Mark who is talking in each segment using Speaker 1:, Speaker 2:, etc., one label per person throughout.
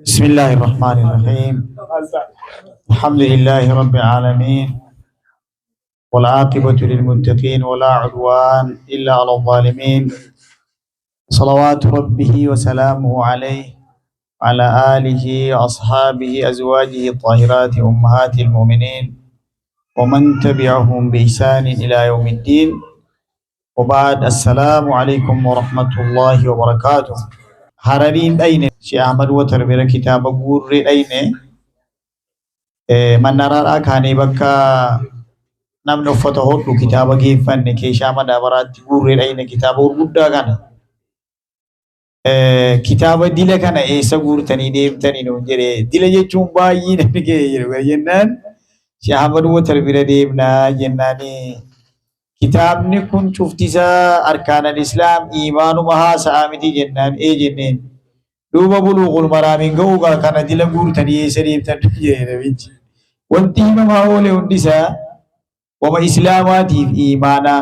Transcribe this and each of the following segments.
Speaker 1: بسم الله الرحمن الرحيم. الحمد لله رب العالمين، والعاقبة للمتقين ولا عدوان إلا على الظالمين. صلوات ربه وسلامه عليه وعلى آله وأصحابه أزواجه الطاهرات أمهات المؤمنين ومن تبعهم بإحسان إلى يوم الدين. وبعد، السلام عليكم ورحمة الله وبركاته. هررين أين شيخ أحمد وتربية كتاب قور أين manaraadhaa kaanee bakka namni uffata hodhu kitaaba geeffanne keeshaa madaabaraatti guurree dhayne kitaaba gurguddaa kana. Kitaaba dila kana eessa guurtanii deemtanii nuun jedhee, dila jechuun baay'ee namni ga'ee jiru jennaan Sheekh Ahmad Watar bira deemnaa jennaani. Kitaabni kun cuftisaa arkaanan islaam imaanuma haasa'aa miti jennaan jenneen. Duuba buluuqul maraamiin ga'uu kana dila guurtanii eessa deemtan jedhee namichi. Wanti himamaa oole hundisaa wama islaamaatiif imaana.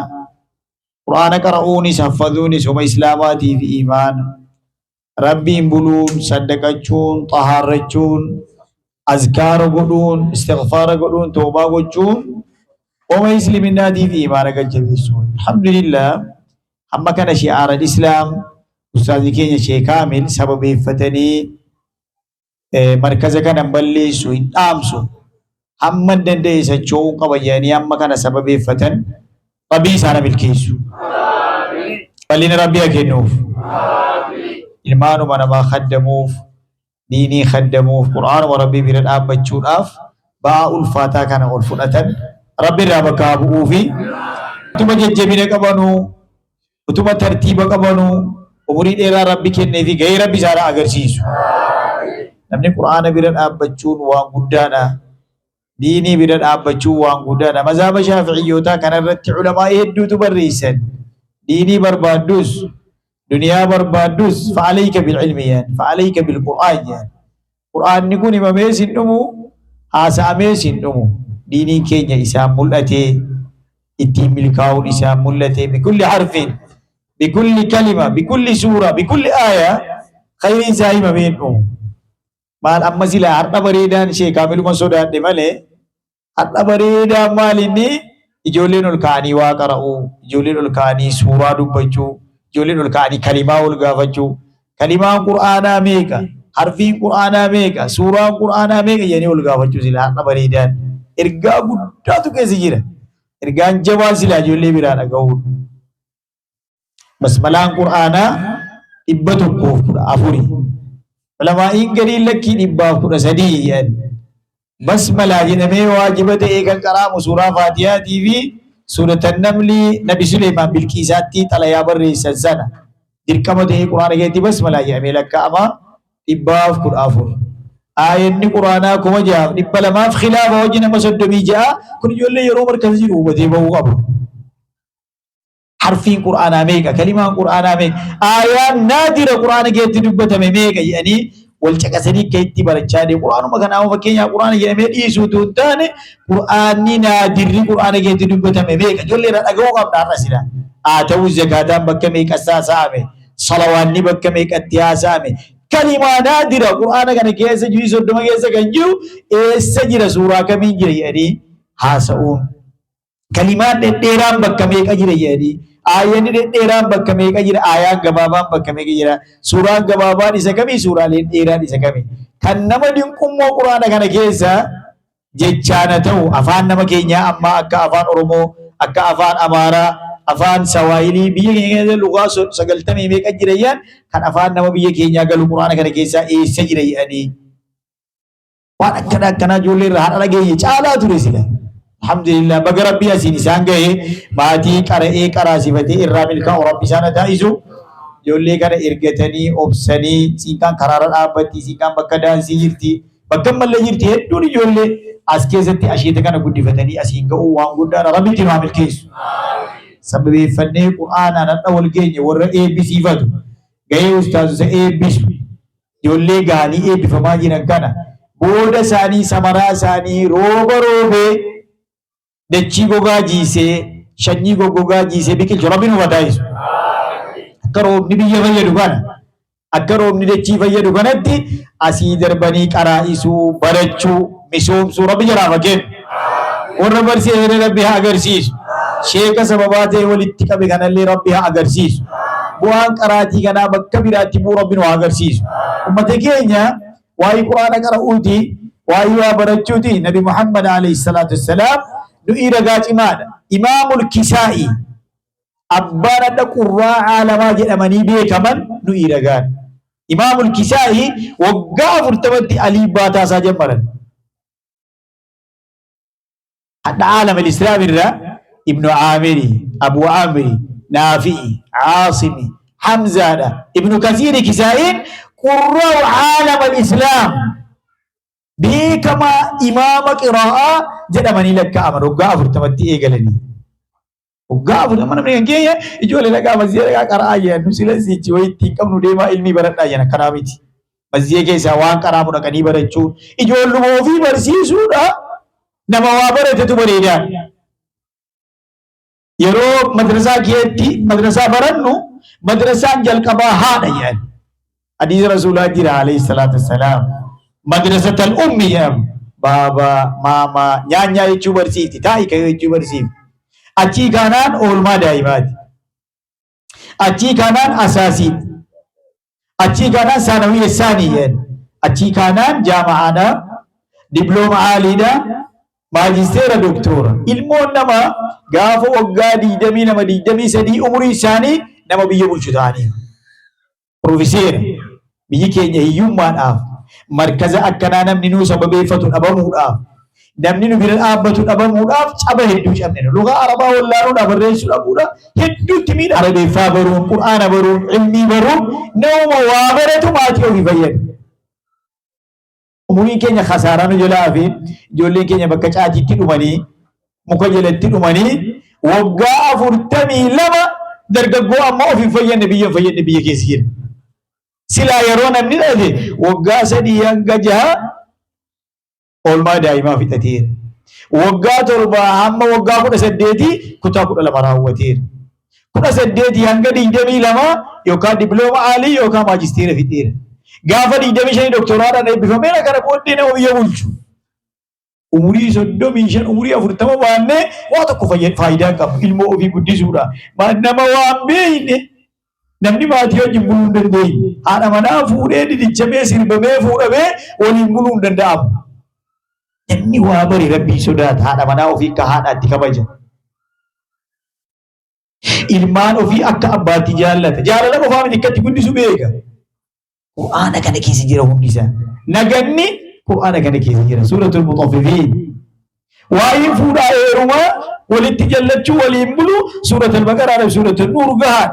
Speaker 1: Qur'aana qara'uunis haffazuunis wama islaamaatiif imaana. Rabbiin buluun, saddaqachuun, xahaarrachuun, azkaara godhuun, istighfaara godhuun, toobaa gochuun wama islaminaatiif imaana galjabeessuun. Alhamdulillah, amma kana shi'aara islaam ustaazi keenya Sheekh Kaamil sababeeffatanii markaza kana balleessu hin dhaamsu. Hamma danda'e socho'uu qaba jedhanii amma kana sababeeffatan rabbii isaana milkeessu. Bal'ina rabbii haa kennuuf. Ilmaanuma namaa khaddamuuf, diinii khaddamuuf, qur'aanuma rabbii bira dhaabbachuudhaaf ba'aa ulfaataa kana ol fudhatan rabbi irraa bakka haa bu'uu fi utuma jajjabina qabanuu, utuma tartiiba qabanuu, umurii dheeraa rabbi kennee fi gahee rabbi isaanii agarsiisu. Namni qur'aana bira dhaabbachuun waan guddaadha. Diinii bira dhaabbachuun waan guddaadha. Mazhaaba Shaafi'iyyootaa kanarratti ulamaa hedduutu barreessan. Diinii barbaaddus, duniyaa barbaaddus fa'alayka bil'ilmi yaan, fa'alayka bilqur'aan yaan. Qur'aanni kun himamees hin dhumu, haasa'amees hin dhumu. Diiniin keenya isaan mul'atee, ittiin milkaa'uun isaan mul'atee bikulli harfin, bikulli kalima, bikulli suura, bikulli aayaa khayriin isaa himamee hin dhumu. Maal amma silaa har'a bareedaan Sheekh Kaamiluma sodaadhe malee har'a bareedaan maal inni ijoolleen ol ka'anii waa qara'uu, ijoolleen ol ka'anii suuraa dubbachuu, ijoolleen ol ka'anii kalimaa ol gaafachuu. Kalimaan qur'aanaa meeqa? Harfiin qur'aanaa meeqa? Suuraan qur'aanaa meeqa jedhanii ol gaafachuu silaa har'a bareedaan. Ergaa guddaatu keessa jira. Ergaan jabaan silaa ijoollee biraa dhaga'uu. Basmalaan qur'aanaa 114. Ulamaa'iin gariin lakkii 113 basmalaa jedhamee waajiba ta'ee kan qaraamu suuraa Faatihaatii fi suuratan namli Nabi Suleymaan Bilqiisaatti xalayaa barreessan sana dirqama ta'ee quraana keessatti basmalaa jedhamee lakkaa'ama 114. Aayanni quraanaa 6,200 khilaafa hojii nama 36 kun ijoollee yeroo markasa jiru hubatee bahuu qabu. Harfiin qur'aanaa meeqa? Kalimaan qur'aanaa meeqa? Aayaan naadira qur'aana keessatti dubbatame meeqa jedhanii wal caqasanii akka itti barachaa deemu. Qur'aanuma kanaaf fakkeenyaaf qur'aana jedhamee dhiisuutu hin taane qur'aanni naadirri qur'aana keessatti dubbatame meeqa? Ijoollee irraa dhaga'uu qabna har'a sila. Haa ta'u zakaataan bakka meeqatti haasa'ame? Salawaanni bakka meeqatti haasa'ame? Kalimaa naadira qur'aana kana keessa jiru 30 keessa kan jiru eessa jira? Suuraa kamiin jira jedhanii haasa'uun. Kalimaan dhedheeraan bakka meeqa jira jedhanii. Aayanni dhedheeraan bakka meeqa jira? Aayaan gabaabaan bakka meeqa jira? Suuraan gabaabaan isa kamii? Suuraaleen dheeraan isa kamii? Kan nama dinqummoo quraana kana keessa jechaana ta'u afaan nama keenyaa amma akka afaan Oromoo, akka afaan Amaaraa, afaan Sawaayilii biyya keenya keessa lugaa 90 meeqa jira jedhan kan afaan nama biyya keenyaa galu quraana kana keessa eessa jira jedhanii. Waan akkanaa ijoollee irraa haadha dhageeyye caalaa ture sila. Alhamdulillah baga rabbii asiin isaan ga'ee maatii qara'ee qaraasifatee irraa milkaa'u rabbi isaan taa'isu. Ijoollee kana ergatanii obsanii siiqaan karaarra dhaabbatti, siiqaan bakka daansii jirti, bakka mallee jirti hedduun ijoollee as keessatti asheeta kana guddifatanii asiin ga'uu waan guddaadha. Rabbi itti haa milkeessu. Sababeeffannee qur'aanaan hadha wal geenye warra eebbisiifatu ga'ee ustaazota eebbisu ijoollee ga'anii eebbifamaa jiran kana booda isaanii samaraa isaanii rooba roobee dachii gogaa jiisee shanyii goggogaa jiisee biqilchu rabbiin hubataa jisu. Akka roobni biyya fayyadu kana أكرم ندتشي فيدو كنتي أسيدر بني كرائسو برچو مسوم سو ربي جرا فكين وربر سير ربي أغرسيس شيخ سبباته ولتك بكنا اللي ربي أغرسيس بوان كراتي كنا بكبيراتي بو ربي أغرسيس أمتكينيا واي قرآن كرؤوتي واي وابرچوتي نبي محمد عليه الصلاة والسلام نؤير قاتمان إمام الكسائي أبانا دقراء عالما جرماني بيكمن نؤير قات إمام الكسائي وقافر تبدي علي باتا ساجمرا حتى عالم الإسلام ابن عامري أبو عامري نافعي عاصمي حمزة ابن كثير كسائين قراء عالم الإسلام بكما إمام قراءة جرماني لك أمر وقافر تبدي إيقلني وقافر أمنا من كيه يجول لك مزيرك قراءة نسيلا سيتي ويتين كم نديما علمي برنا جنا كرامتي مزيه كيسا وان كرامنا كني برچو يجول لمو في برسيسو nama waa baratetu bareeda yeroo madrasaa keetti madrasaa barannu madrasaan jalqabaa haadha jedhan hadiisa rasuulaa jira alayhi salaatu wassalaam madrasatal ummi jedham baaba maama nyaanyaa jechuu barsiifti taa'ii kayoo jechuu barsiifti achii kaanaan oolmaa daa'imaati achii kaanaan asaasiiti achii kaanaan saanawiyya isaanii jedhan achii kaanaan jaama'aadha diplooma aaliidha ماجستير دكتور علمون نما غافو وغادي دمي نما دي دمي سدي عمري ثاني نما بيجي بولشداني بروفيسور بيجي كينيا يومان اف مركز اكنانا منو سبب فتو ابمود اف نمني نو بيرن ابتو ابمود اف صبا هدو شامن لغه عربا ولا نو دبرش لغودا هدو تيمين عربي فابرون قران برون علمي برون نو موابرتو ماتيو بيفيد umuriin keenya khasaaraan jolaa fi ijoolleen keenya bakka caatiitti dhumanii muka jalatti dhumanii waggaa 42 dargaggoo amma of hin fayyadne biyya keessa jira. Silaa yeroo namni dhabe waggaa 3 hanga 6 oolmaa daa'imaa fixateera. Waggaa 7 hamma waggaa 18 kutaa 12 raawwateera. 18 hanga 22 yookaan diplooma aalii yookaan maajisteera fixeera. gaafa 25 doktoraadha eebbifameera kana booddee nama biyya bulchu umurii 35 umurii 40 baannee waa tokko faayidaa qabu ilmoo ofii guddisuudha nama waan beeyne namni maatii wajjin buluu hin dandeenye haadha manaa fuudhee didichamee sirbamee fuudhamee waliin buluu hin danda'amu namni waa bari rabbii sodaata haadha manaa ofii akka haadhaatti kabaja ilmaan ofii akka abbaatti jaallata jaalala qofaa miti akkatti guddisu beeka قرآن كان كيس جرا هم نساء نجني قرآن كان كيس جرا سورة المطففين وعين فودا إيرما ولتجلت شو وليمبلو سورة البقرة سورة النور قال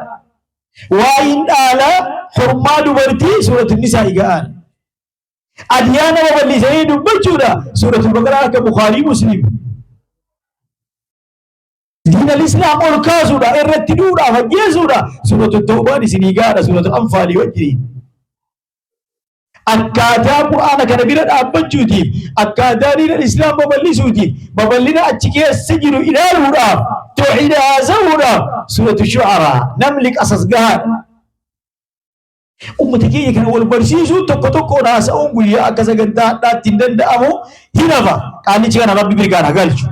Speaker 1: وعين آلا حرمات برتي سورة النساء قال أديانا وبلي سيد بجودا سورة البقرة كبخاري مسلم دين الإسلام والكاسودا الرتدودا فجيسودا سورة التوبة سنيقادا سورة الأنفال والجرين akkaataa qur'aana kana bira dhaabbachuutiif akkaataa diina islaam babal'isuutiif babal'ina achi keessa jiru ilaaluudhaaf tawxiida haasa'uudhaaf suuratu shu'araa namni qasas gahaadha ummata keenya kana wal barsiisuu tokko tokkoon haasa'uun guyyaa akka sagantaa hadhaatti hin danda'amu hinafa qaanichi kana rabbi birgaan hagalchu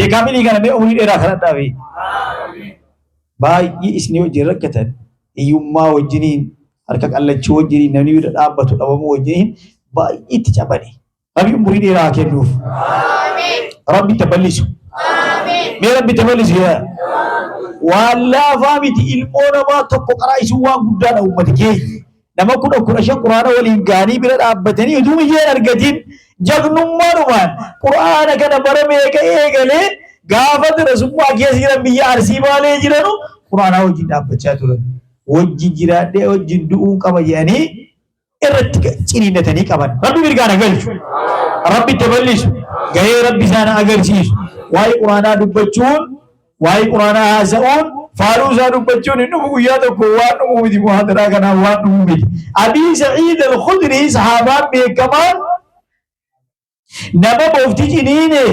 Speaker 1: sheekaamilii kana mee umurii dheeraa kana dhaabe baay'ee isni wajjin rakkatan hiyyummaa wajjiniin harka qallachuu wajjin namni bira dhaabbatu dhabamuu wajjin baay'eetti cabane rabbi umurii dheeraa kennuuf amiin rabbi taballisu amiin mee rabbi taballisu yaa wallaahi miti ilmoo namaa tokko qaraa'isuu waan guddaadha ummati keenya nama 10 quraana waliin gaanii bira dhaabbatanii utuu biyyeen argatiin jagnummaadhumaan quraana kana bara meeqa eegalee gaafa darasummaa keessa jiran biyya Arsii Baalee jiranu quraana wajjin dhaabbachaa turan wajjin jiraadhee wajjin du'uun qaba jedhanii irratti ciniinnatanii qaban rabbi mirgaan agarsiisu rabbi taballisu gahee rabbi isaan agarsiisu waa'ee quraanaa dubbachuun waa'ee quraanaa haasa'uun faaruu isaa dubbachuun hin dhufu guyyaa tokko waan dhumu miti muhaadaraa kanaan waan dhumu miti Abii Sa'iid al-Khudrii sahaabaan beekamaan nama boofti ciniine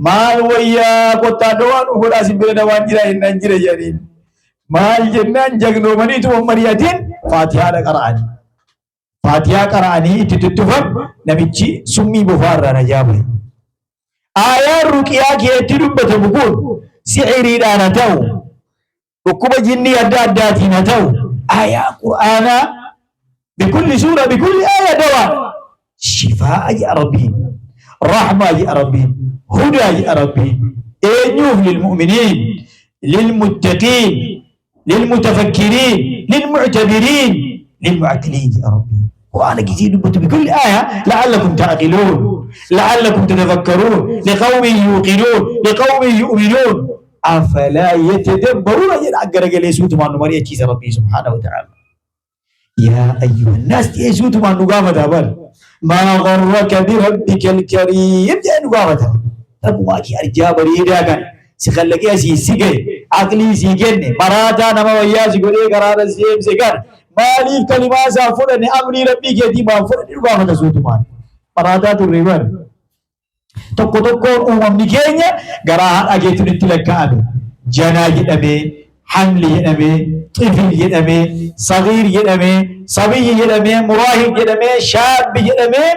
Speaker 1: maal wayyaa qottaadha waan godhaa simbira waan jira hin jira jedhaniin maal jennaan jagnoomaniitu mari'atiin فاتحة قرآن فاتحة قرآني تتتفر نمتشي سمي بفار نجابه آيات رقيا كي تدبت بقول سحري لا نتو ركوب جني أداتي نتو آيات قرآن بكل سورة بكل آية دواء شفاء يا ربي رحمة يا ربي هدى يا ربي إنيوف للمؤمنين للمتقين للمتفكرين للمعتبرين للمعقلين يا ربي وأنا كثير بكل آية لعلكم تعقلون لعلكم تتفكرون لقوم يوقنون لقوم يؤمنون أفلا يتدبرون ينعقر قليسوت ما نمر يتشيز ربي سبحانه وتعالى يا أيها الناس يسوت ما نقامة بل ما غرك بربك الكريم يا نقامة رب ماكي أرجاب ريدا كان سخلك يا سيسيكي عقلي سيكيني مراتا نما وياسي قولي قرار السيب سيكار مالي كلمة سافرني أمري ربي كيدي ما فرني نقامة سوت ما مراتا تريبر tokko tokkoon uumamni keenya garaa haadha keetti lakkaa'ame janaa jedhamee hamli jedhamee xifil jedhamee sagiir jedhamee sabiyyi jedhamee muraahib jedhamee shaabbi jedhamee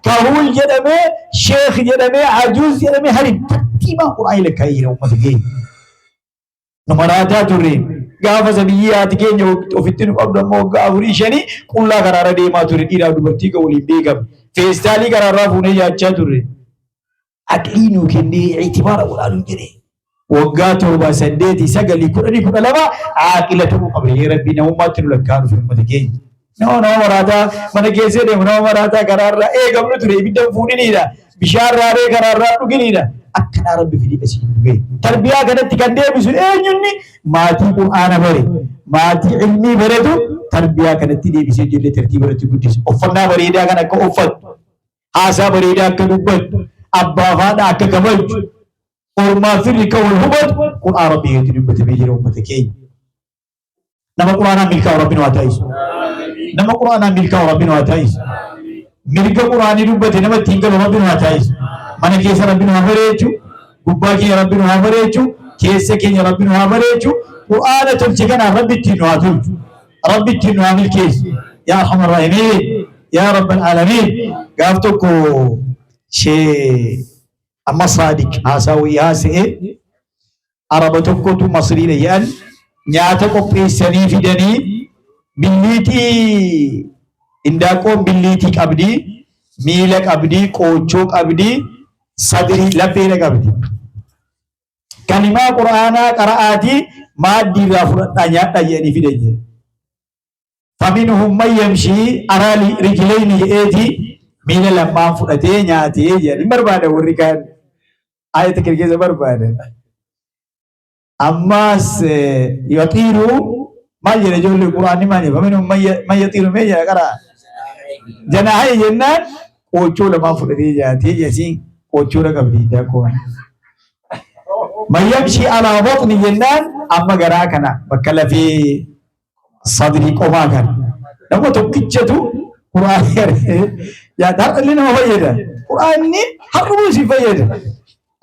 Speaker 1: kahuul jedhamee sheekh jedhamee ajuuz jedhamee harin tartiibaan quraa'ii lakkaa'ee jira uummata keenya nu maraataa turre gaafa sabiyyi haati keenya ofitti nu qabdu ammoo waggaa afurii shanii qullaa karaarra deemaa ture dhiiraaf dubartii kan waliin beekamu feestaalii karaarraa fuunee nyaachaa turre أدينو كني اعتبار أولادو جري وقاتوا بسندتي سجلي كلني كل لما عاقلته قبل ربي نوما تلقانو في المدكين نو مراتا من كيسه نو مراتا قرار إيه قبل تري بدم فوني لا بشار راري قرار نقولي لا أكنا ربي في دي أسيب تربية كانت تكندي بسول إيه جنني ماتي قرآن بري ماتي علمي بردو تربية كانت تدي بسول جل ترتيب برتو قدس أفنا بريدا كنا كأفت عسى بريدا كدبت أبا فادا ككبج ورما فرق والهبط قرآن ربي يتنبه تبيجر أمتكين نما قرآن ملكا ربنا واتايس نما قرآن ملكا ربنا واتايس ملكا قرآن ربنا نما تنقل ربنا واتايس من كيس ربنا وفريجو قباكي ربنا وفريجو كيس كين ربنا وفريجو قرآن تلتقنا ربي تنواتو ربي تنوامل كيس يا أرحم الراحمين يا رب العالمين قافتكو شيء أما صادق هاسوي هاسئ عربتكو مصري ليان نياتكو بيسني في دني بليتي إنداكو بليتي كابدي ميلك أبدي كوچوك أبدي صدري لبيلك أبدي كلمة قرآن قرآتي ما دي رافرت نياتا يعني في دني فمنهم من يمشي على رجلين يأتي من لما فلتين ياتي يعني بربادة وريكان آية كريكة بربادة أما يطيروا ما يرجون القرآن ما يفهم منهم ما يطيروا ما يقرأ جناحي جنان كوچو لما فلتين ياتي يسين كوچو لقبلي تكون ما يمشي على بطن جنان أما قراكنا بكلا في صدري قماكن لما تكتشتو قرآن يا دار لنا فيدا قرآن ني حرمو سي فيدا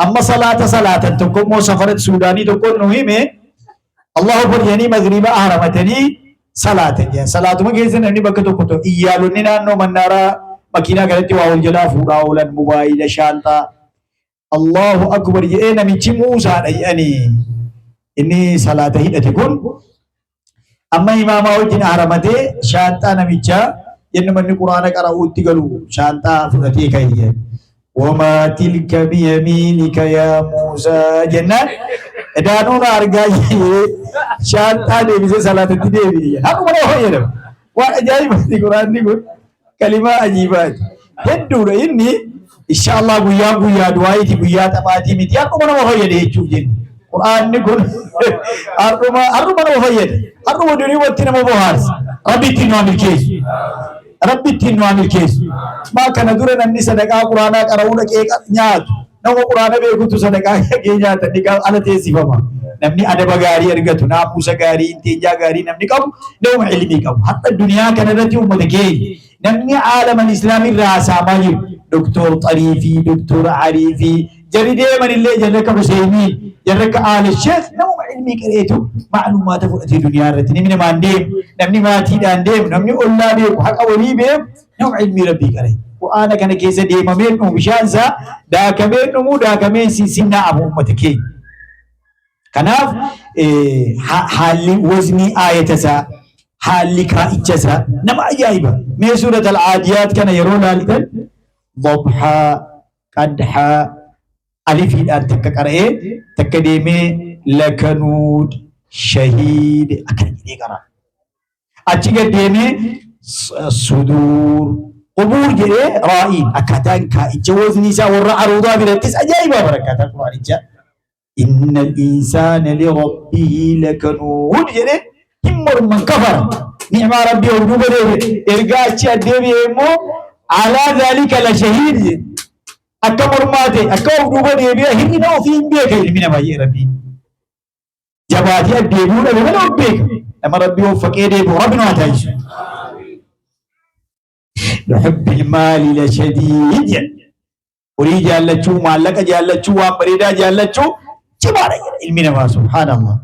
Speaker 1: أما صلاة تكون مو سفرت سوداني تكون نهيمة الله أكبر يعني مغربا أهرمتني صلاة يعني صلاة ما كيسن أني بكتو كتو إيالو نينا نو منارا مكينا كالتي واول جلا فورا ولا موبايل شانتا الله أكبر يعني من موسى يعني إني صلاة هي تكون أما إمام وجن أهرمته شانتا نميجا إنما القرآن قرأوا تقولوا شانتا فرتي كاية وما تلك بيمينك يا موسى جنان دانونا أرجعي شانتا دي صلاة الدين هذا ما هو يلهم وأجاي بس القرآن يقول كلمة عجيبة هدور إني إن شاء الله بيا دعائي بيا تباتي متيا كم هو يلهم شوف جن القرآن يقول أربعة ما هو يلهم أربعة دنيا وتنا ما بوهارس ربي تنوامل كيس ربي تنوامل كيس ما كان دورنا نني صدقة قرآن كراونا كيك نيات نو قرآن بيقول صدقة كينيات نيكا على تيسي فما نمني أنا بغاري أرجعتو ناموسا غاري إنتيجا غاري نمني كم نوم علمي كم حتى الدنيا كانت تيوم مدكين نمني عالم الإسلامي رأس عمايل دكتور طريفي دكتور عريفي جريدة من اللي جرك مسلمين جرك آل الشيخ نمو علمي كريتو معلومات فؤتي دنيا رتني من ما نديم نمني ما تيد نديم نمني أولى بيم حق أولي بيم نمو علمي ربي كري وأنا كان كيسة ديم مين ومشانسا دا كمين نمو دا كمين سيسنا أبو أمتكين كناف حالي وزني آية سا حالي كائجسا نما أجايبا من سورة العاديات كان يرون هالكن ضبحا قدحا ألف الآن تككرئ تكديمي لكنود شهيد أكن يقرأ أتيجي ديمي صدور قبور جري رائين أكتان كايجوز نساء والرعروضة بلتس أجايبا بركات القرآن جاء إن الإنسان لربه لكنود جري همر من كفر نعم ربي ودوبة إرقاء الديمي إمو على ذلك لشهيد أكبر ماته أكبر دوبا ديبيا هنا وفين بيك من ما يربي جباتي الديبون من ربك لما ربي وفقه ديبو ربنا تعيش نحب المال لشديد أريد جالتشو مالك جالتشو وامريدا جالتشو جبارا علمنا ما سبحان الله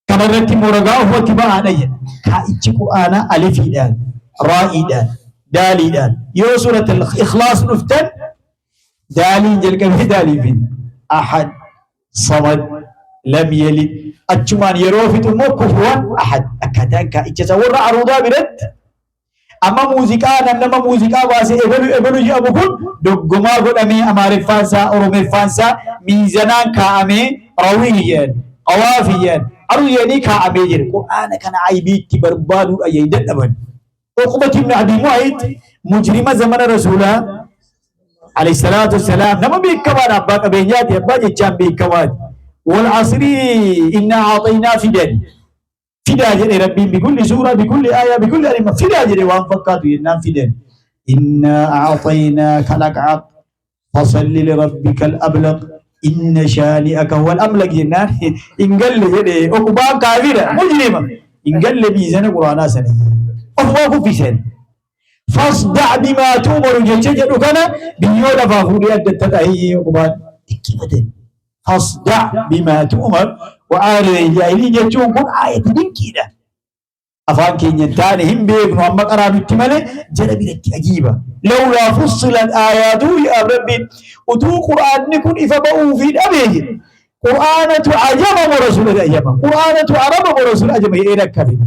Speaker 1: كما رتي مرغاو هو تبعنا كايتشكو أنا ألفي دان رائي دان دالي دان يو سورة الإخلاص نفتن دالي جلقا في دالي فين أحد صمد لم يلد أجمان يروفت مو كفوا أحد أكادان كايتشا ورع عروضا برد أما موسيقى نما موسيقى واسي إبلو جابو كن دقما قد أمي أمار فانسا أرومي فانسا ميزانان كامي رويين قوافيين أرويني كامي جر قرآن كان عيبيت بربادو أيدن أبن عقبة بن أبي معيط مجرم زمن رسولا عليه الصلاة والسلام نما بيكوان أباك بينيات أباك جام بيكوان والعصر إنا أعطينا فدا جري ربي بكل سورة بكل آية بكل ألمة فدا جري وان فقاتوا ينام فدا إنا أعطيناك الأكعب فصل لربك الأبلغ إن شانئك هو الأملك جنان إن قال لي جري أقبان كافرة مجرمة إن قال لي بيزن قرآن سنة أفواك في سنة فاصدع بما تؤمر جيجر كان بيولا فاخوري أدت تدعي أقبان إكيبتن فاصدع بما تؤمر وعالي الجاهلين يجون كن آية دينكيدة أفان كين ينتاني هم بيقنوا أما قرام التمالي جلبي لك أجيبا لولا فصل الآيات يا ربي ودو قرآن نكون إفبأوا في الأبيه قرآن تعجب ورسول الأجب قرآن تعرب ورسول الأجب إيرك كفي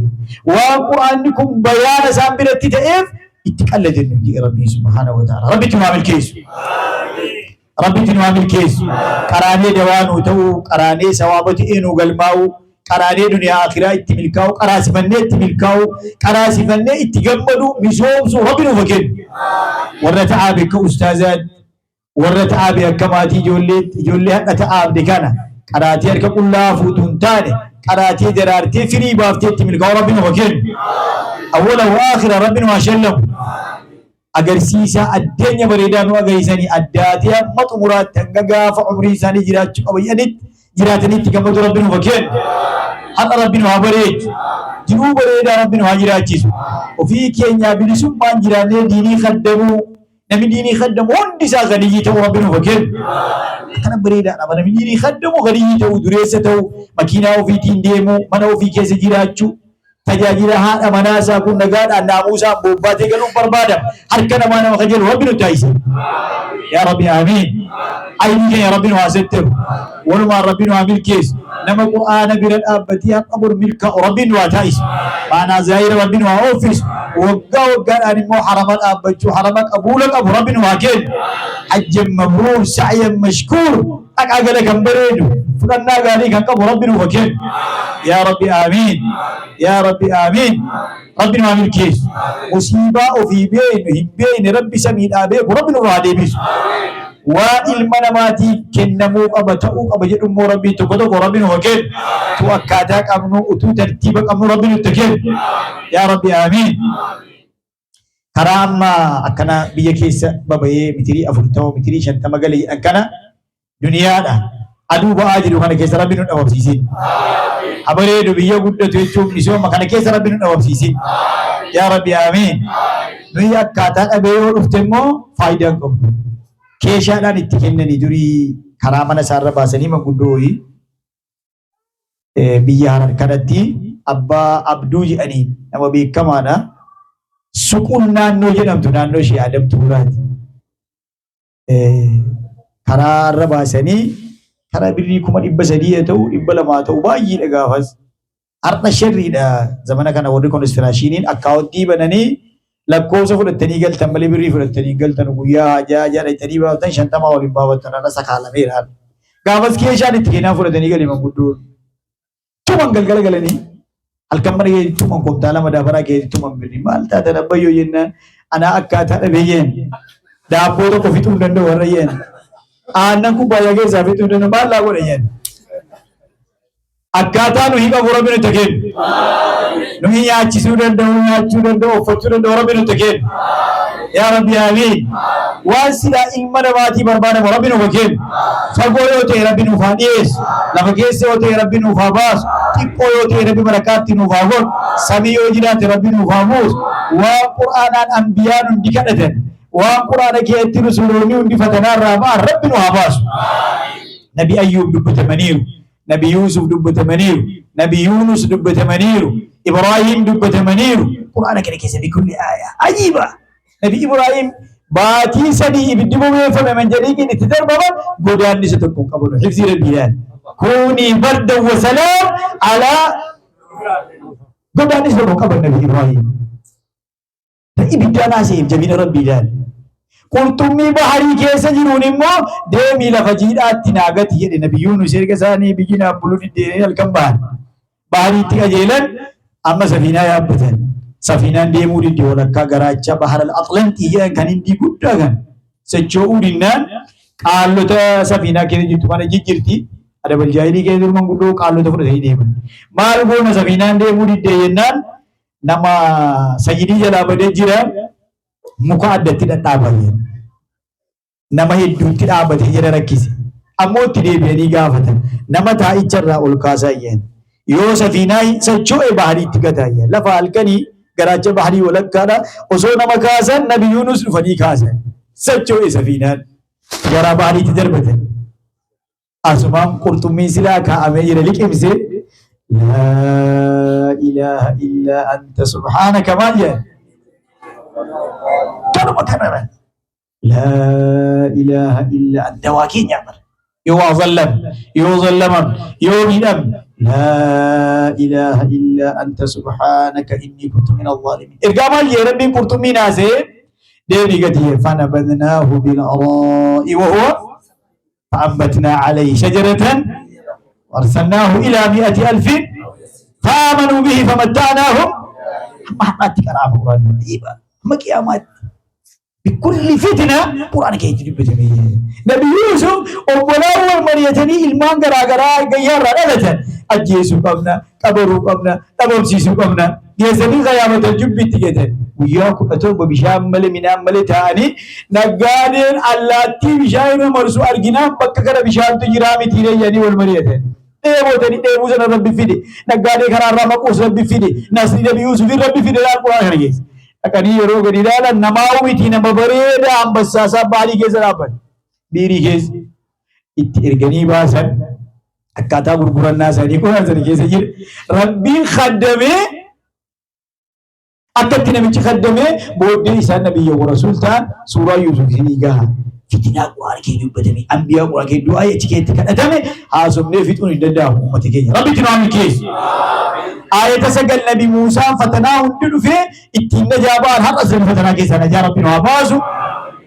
Speaker 1: وقرآن نكون بيان سامبل التتئف اتكال جنة ربي سبحانه وتعالى ربي تمام الكيس ربي تنوام الكيس قراني دوانو تو قراني سوابت إنو قلماو قراني دنيا آخرة اتملكاو قراسي فنة اتملكاو قراسي فنة اتقمدو مزوم سو ربي نفكين ورتعابي كأستاذات ورتعابي أكماتي جولي هكا تعاب دكانا قراتي هركا قلا فوتون تاني قراتي درارتي فري بافتي اتملكاو ربي نفكين أولا وآخرة ربي نواشلم agarsiisa addeenya bareedaa nu agarsiisanii addaatee amma xumuraatti hanga gaafa umrii isaanii jiraachuu qabayyanitti jiraatanitti gammadu rabbiin nu fakkeen haqa rabbiin haa bareechu jiruu bareedaa rabbiin haa jiraachisu ofii keenyaa bilisummaan jiraannee diinii kaddamuu namni diinii kaddamu hundi isaa gadiyyii ta'uu rabbiin nu fakkeen kana bareedaadha namni diinii kaddamu gadiyyii ta'uu dureessa ta'uu makiinaa ofiitiin deemuu mana ofii keessa jiraachuu tajaajila haadha manaasaa kun nagaadhaan naamuusaan bobbaatee galuun barbaada harka namaa nama kajalu rabbi nu taasise yaa rabbi amiin ayni keenya rabbi nu haa setteru walumaan rabbi nu haa milkeessu nama qur'aana bira dhaabbatee haqa bor milkaa'u rabbi nu haa taasisu maanaa zaahira rabbi nu haa ooffisu waggaa waggaadhaan immoo harama dhaabbachuu harama qabuula qabu rabbi nu haa kennu hajjan mabruur sa'yan mashkuur dhaqaa gala kan bareedu fudhannaa gaarii kan qabu rabbi nu haa kennu yaa rabbi amiin يا ربي آمين ربنا ما ملكيس مصيبة وفي بين هم بين ربي سمين آبيك وربنا وعدي بيس وإلمنا ماتي كنمو أبتأوك أبجد أمو ربي تقدق وربنا وكين توكادك أمنو أتو ترتيبك أمنو ربنا تكين يا ربي آمين كرام أكنا بيكيس باباي متري أفرتو متري شنت مغالي أكنا دنيا دا أدو بآجر وكان كيس ربنا أوفسيسين أبريد بيا قد تيجون نسوا مكان كيس ربنا نوافسين يا ربي آمين نيا كاتان أبيو رفتمو فايدة كم keeshaadhaan itti kennanii durii karaa mana isaarra baasanii manguddooyi biyya Harar kanatti abbaa Abduu jedhanii nama beekamaadha. Suquun naannoo jedhamtu naannoo ishee Adamtuu Buraati. Karaa irra baasanii karaa birrii 300 haa ta'u 200 haa ta'u baay'eedha gaafas. Har'a sharriidha zamana kana warri konistiraashiniin akkaawuntii bananii lakkoofsa fudhatanii galtan malee birrii fudhatanii galtan guyyaa hajaa jedhatanii baaftan 50 waliin baafatan ana sakaalameera. Gaafas keeshaan itti kennaa fudhatanii galii manguddoo. Tuman galgala galanii halkan mana keetti tuman koomtaa lama daabaraa keetti tuman birrii maal taatan abbayyoo jennaan ana akkaataa dhabeeyyeen daabboo tokko fixuu danda'u warra yeen aannan kubbaayyaa keessaa fixuu danda'u maal laa godha yeen. Akkaataa nuyi qabu Rabbi nutti kennu. Nuyi nyaachisuu danda'u, nyaachuu danda'u, uffachuu danda'u Rabbi nutti kennu. Yaa Rabbi amiin. Waan silaa ilma namaatii barbaadamu Rabbi nuuf kennu. Fagoo yoo ta'e Rabbi nuuf haa dhiyeessu. Lafa keessa yoo ta'e Rabbi nuuf haa baasu. Xiqqoo yoo ta'e Rabbi barakaatti nuuf haa godhu. Samii yoo jiraate Rabbi nuuf haa buusu. Waan Qur'aanaan anbiyaan hundi kadhatan. Waan Qur'aana keessatti rasuulonni hundi fatanaarraa ba'an Rabbi nuuf haa baasu. Nabi Ayyuub dubbatamaniiru. نبي يوسف دبت منير نبي يونس دبت منير إبراهيم دبت منير قرآن كده كيسا بكل آية عجيبة نبي إبراهيم باتي سدي بدبوه فمن جريك نتدر بابا قدان نستكون قبل حفظ البلاد كوني بردا وسلام على قدان نستكون قبل نبي إبراهيم فإبدا ناسيب جميل ربي لان قلتمي بحري كيسا جنون مو ديمي لفجيرات تناغت يدي نبي يونس يرقساني بجينا بلون الدين الكمبان بحري تكجيلن أما سفينة يابتن سفينة ديمو دي ولكا غراجة بحر الأطلنطي كان اندي قد كان سجوء دينان قالوا تا سفينة كده جتوانا جيجرتي ada berjaya di kaya rumah gudo kalau tu pun saya dia pun. Malu pun safina demu di denan nama Sayyidi Jalabade jira muka ada tidak tahu. Nama hidup tidak abad hijrah rakis. Amo tidak beri gafatan. Nama tak icara ulkasa yen. Yo safina secuai bahari tiga tanya. Lafa alkani garaja bahari ulak kana. Oso nama kasan Nabi Yunus fani kasan. Secuai safina. Gara bahari tiga betul. Asmam Qurtubi sila ka ame jira likim se. La ilaha illa anta subhanaka malya. Kalau makan لا إله إلا أنت واكين يعمر يوظلم يوظلم يومنم لا إله إلا أنت سبحانك إني كنت من الظالمين إرقام لي ربي كنت من أزيد ديني قدير فنبذناه بالأراء وهو فأنبتنا عليه شجرة وارسلناه إلى 100,000 فآمنوا به فمتعناهم محمد كرامه رهيبا ما قيامات بكل فتنة قرآن كي يجرب بجميع نبي يوسف أولا مريتني إلمان غراغرا غيار رألتا أجيسو قبنا قبرو قبنا تبمسيسو قبنا يسني غيامة الجب تيجتا وياكم أتوب بشام ملي من ملي تاني نقادين اللاتي بشاين مرسو أرجنا بككرا بشام تجرامي تيري يعني والمريتين ديمو تاني ديمو سنة ربي فيدي نقادين خرار رمقوس ربي فيدي ناس نبي يوسف ربي فيدي لا القرآن هرجيس akani yeroo gadi ilaalan namaa miti nama bareeda ambasaasaa baalii keessa dhaaban biirii keessa itti erganii baasan akkaataa gurgurannaa isaanii quraan sana keessa jira rabbiin khaddamee akkatti namichi khaddamee booddee isaan nabiyya wa rasuul ta'an suuraa Yuusuf isinii gaha fitinaa quraan kee dubbatame anbiyaa quraan kee du'aa achi keetti kadhatame haasofnee fixuun hin danda'amu uummata keenya rabbitti nu milkeessu آية سجل نبي موسى فتناه ندلو فيه اتنا جابان حق أسلم فتنا كيسا نجا ربنا واباسو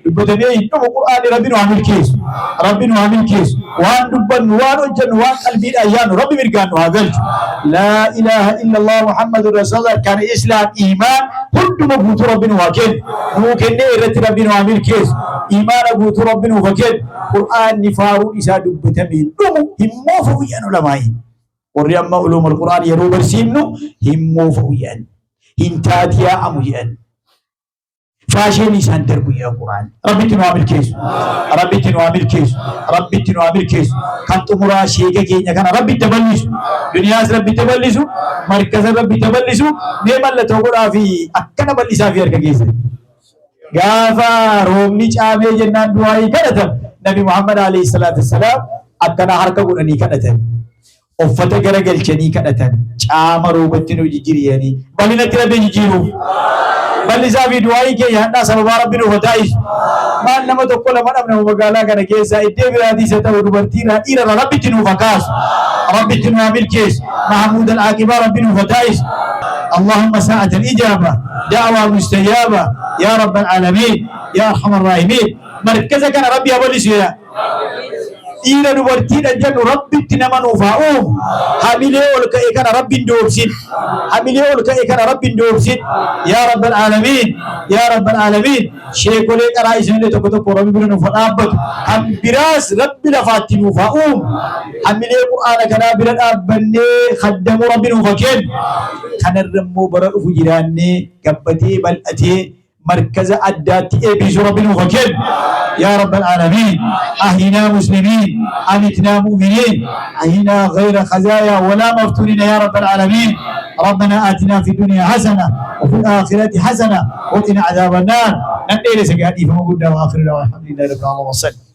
Speaker 1: دبتني إنه القرآن ربنا وعمل كيس ربنا وعمل كيس وان دبن وان وجن وان قلبي الأيان ربي مرقان وهذلج لا إله إلا الله محمد رسول الله كان إسلام إيمان كل مبوت ربنا وكل ممكن نيرت ربنا وعمل كيس إيمان أبوت ربنا وكل قرآن نفارو إسا دبتني نمو هم فويان علمائي وريما علوم القرآن يروب السيمنو هم موفويان هنتاتيا أمويان فاشين إنسان تربية القرآن ربي تنوامل كيس ربي تنوامل كيس ربي تنوامل كيس كنت مرا شيء كي كان ربي تبلش دنيا ربي تبلشو مركز ربي تبلشو نعم الله تقول في أكنا بلشا في أركيس غافا رومني چامي جنان دعائي كدتن نبي محمد عليه الصلاة والسلام أكنا حركة قراني كدتن uffata garagalchanii kadhatan caama roobatti nu jijjiiranii bal'inatti rabbi jijjiiru bal'isaa fi du'aa'ii keenya hadhaa sababaa rabbi nuuf taa'is maal nama tokko lama dhabna magaalaa kana keessaa iddoo biraatii isa ta'u dubartiirraa dhiirarra rabbitti nuuf kaasu rabbitti nu milkeessu mahmuud al-aaqibaa rabbi nuuf taa'is اللهم ساعة الإجابة دعوة مستجابة يا رب العالمين يا أرحم الراحمين مركزك أنا ربي أبو الإسلام إلى نبرتين الجن ربي تنمن وفاؤهم حمله ولك إكنا ربي دوبسين حمله ولك إكنا ربي دوبسين يا رب العالمين يا رب العالمين شيخ ولك رئيس اللي تكتب ربي بلن فنابت هم براس ربي لفاتين وفاؤهم حمله قرآن كنا بلن أبني خدم ربي وفكين كان الرمو برأ فجراني قبتي بلأتي مركز أدات إبيز ربي وفكين يا رب العالمين أهلنا مسلمين أمتنا مؤمنين أهلنا غير خزايا ولا مفتونين يا رب العالمين ربنا آتنا في الدنيا حسنة وفي الآخرة حسنة وقنا عذاب النار نقل سجادي فما قلنا وآخر الحمد لله رب العالمين.